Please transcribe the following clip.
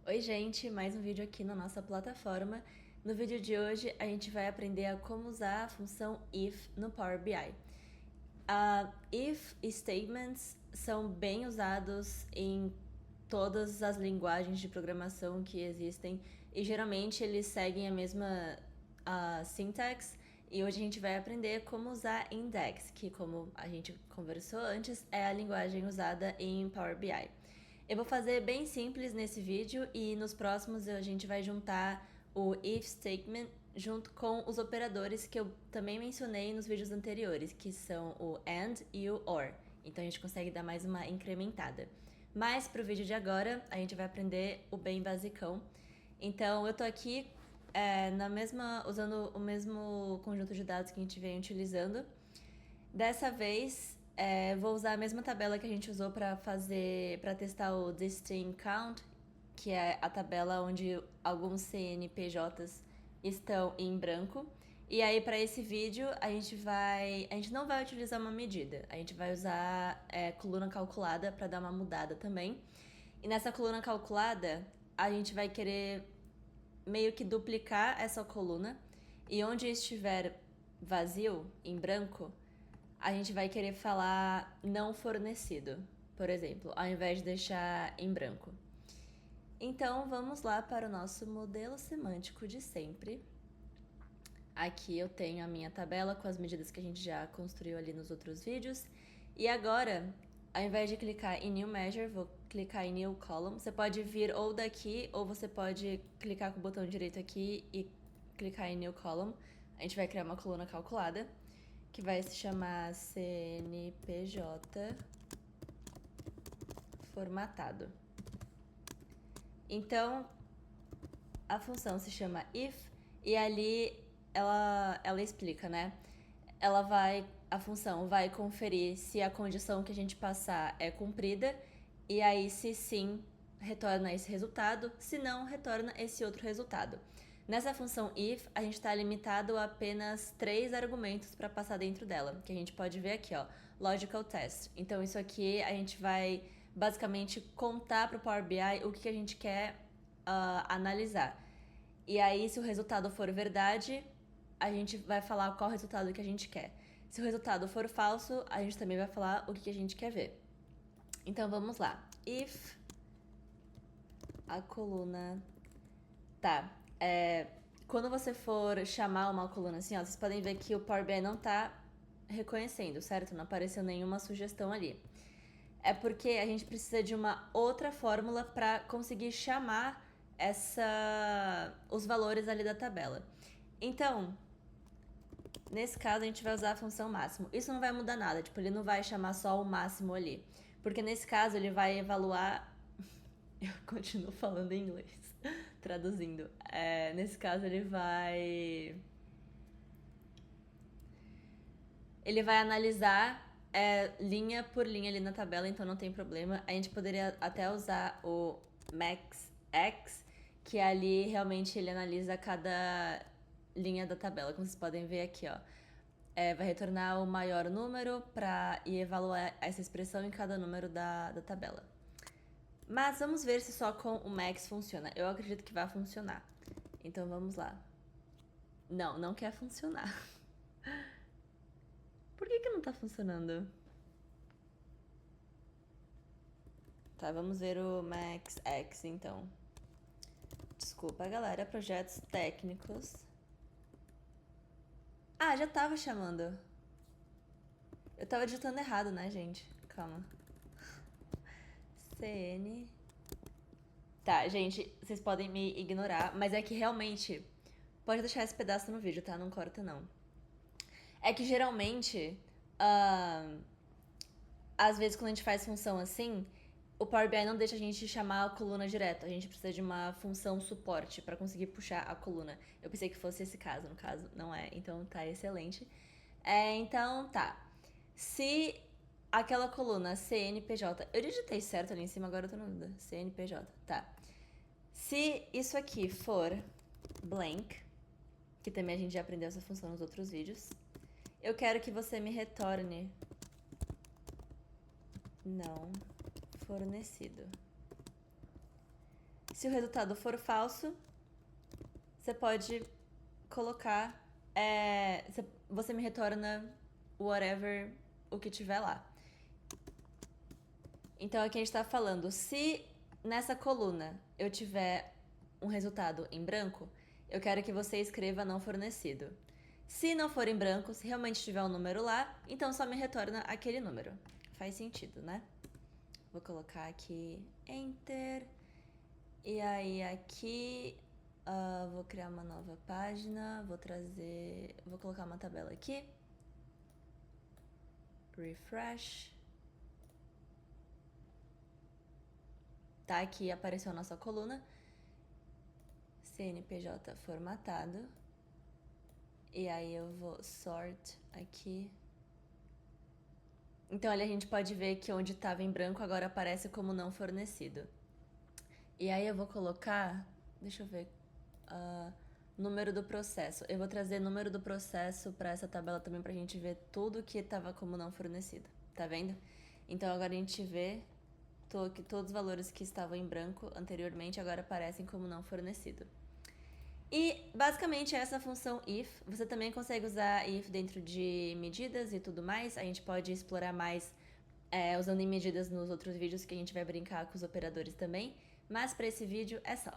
Oi gente, mais um vídeo aqui na nossa plataforma. No vídeo de hoje a gente vai aprender a como usar a função if no Power BI. If statements são bem usados em todas as linguagens de programação que existem e geralmente eles seguem a mesma syntax. E hoje a gente vai aprender como usar index, que como a gente conversou antes, é a linguagem usada em Power BI. Eu vou fazer bem simples nesse vídeo e nos próximos a gente vai juntar o if statement junto com os operadores que eu também mencionei nos vídeos anteriores, que são o and e o or. Então a gente consegue dar mais uma incrementada. Mas para o vídeo de agora, a gente vai aprender o bem basicão. Então eu tô aqui usando o mesmo conjunto de dados que a gente vem utilizando. Dessa vez, vou usar a mesma tabela que a gente usou para testar o distinct count, que é a tabela onde alguns CNPJs estão em branco. E aí, para esse vídeo, a gente não vai utilizar uma medida, a gente vai usar coluna calculada para dar uma mudada também. E nessa coluna calculada, a gente vai querer meio que duplicar essa coluna, e onde estiver vazio, em branco, a gente vai querer falar não fornecido, por exemplo, ao invés de deixar em branco. Então vamos lá para o nosso modelo semântico de sempre. Aqui eu tenho a minha tabela com as medidas que a gente já construiu ali nos outros vídeos. E agora, ao invés de clicar em New Measure, vou clicar em New Column. Você pode vir ou daqui, ou você pode clicar com o botão direito aqui e clicar em New Column. A gente vai criar uma coluna calculada, que vai se chamar CNPJ formatado. Então, a função se chama if e ali ela explica, né? A função vai conferir se a condição que a gente passar é cumprida e aí se sim, retorna esse resultado, se não, retorna esse outro resultado. Nessa função if, a gente está limitado a apenas 3 argumentos para passar dentro dela, que a gente pode ver aqui, ó, logical test. Então isso aqui a gente vai basicamente contar para o Power BI o que a gente quer analisar. E aí, se o resultado for verdade, a gente vai falar qual resultado que a gente quer. Se o resultado for falso, a gente também vai falar o que a gente quer ver. Então vamos lá. If a coluna... Tá, quando você for chamar uma coluna assim, ó, vocês podem ver que o Power BI não tá reconhecendo, certo? Não apareceu nenhuma sugestão ali. É porque a gente precisa de uma outra fórmula para conseguir chamar os valores ali da tabela. Então, nesse caso, a gente vai usar a função máximo. Isso não vai mudar nada, tipo, ele não vai chamar só o máximo ali. Porque nesse caso, ele vai evaluar... Eu continuo falando em inglês, traduzindo. Nesse caso, ele vai analisar linha por linha ali na tabela, então não tem problema. A gente poderia até usar o maxx, que ali realmente ele analisa cada linha da tabela, como vocês podem ver aqui, ó. Vai retornar o maior número e evaluar essa expressão em cada número da tabela. Mas vamos ver se só com o max funciona. Eu acredito que vai funcionar. Então vamos lá. Não, não quer funcionar. Por que não tá funcionando? Tá, vamos ver o maxx então. Desculpa, galera, projetos técnicos. Ah, já tava chamando. Eu tava digitando errado, né, gente? Calma. CN... Tá, gente, vocês podem me ignorar, mas é que realmente... Pode deixar esse pedaço no vídeo, tá? Não corta, não. É que geralmente... às vezes quando a gente faz função assim, o Power BI não deixa a gente chamar a coluna direto. A gente precisa de uma função suporte para conseguir puxar a coluna. Eu pensei que fosse esse caso, no caso não é. Então tá excelente. Então tá. Se aquela coluna CNPJ... Eu digitei certo ali em cima, agora eu tô na dúvida. CNPJ, tá. Se isso aqui for blank, que também a gente já aprendeu essa função nos outros vídeos, eu quero que você me retorne não fornecido. Se o resultado for falso, você pode colocar, você me retorna whatever, o que tiver lá. Então aqui a gente tá falando, se nessa coluna eu tiver um resultado em branco, eu quero que você escreva não fornecido. Se não for em branco, se realmente tiver um número lá, então só me retorna aquele número. Faz sentido, né? Vou colocar aqui Enter. E aí aqui, vou criar uma nova página, vou colocar uma tabela aqui. Refresh. Tá, aqui apareceu a nossa coluna. CNPJ formatado. E aí eu vou sort aqui. Então ali a gente pode ver que onde estava em branco agora aparece como não fornecido. E aí eu vou colocar, deixa eu ver, número do processo. Eu vou trazer número do processo para essa tabela também pra gente ver tudo que estava como não fornecido. Tá vendo? Então agora a gente vê que todos os valores que estavam em branco anteriormente agora aparecem como não fornecido. E basicamente essa função if, você também consegue usar if dentro de medidas e tudo mais. A gente pode explorar mais usando em medidas nos outros vídeos que a gente vai brincar com os operadores também. Mas para esse vídeo é só.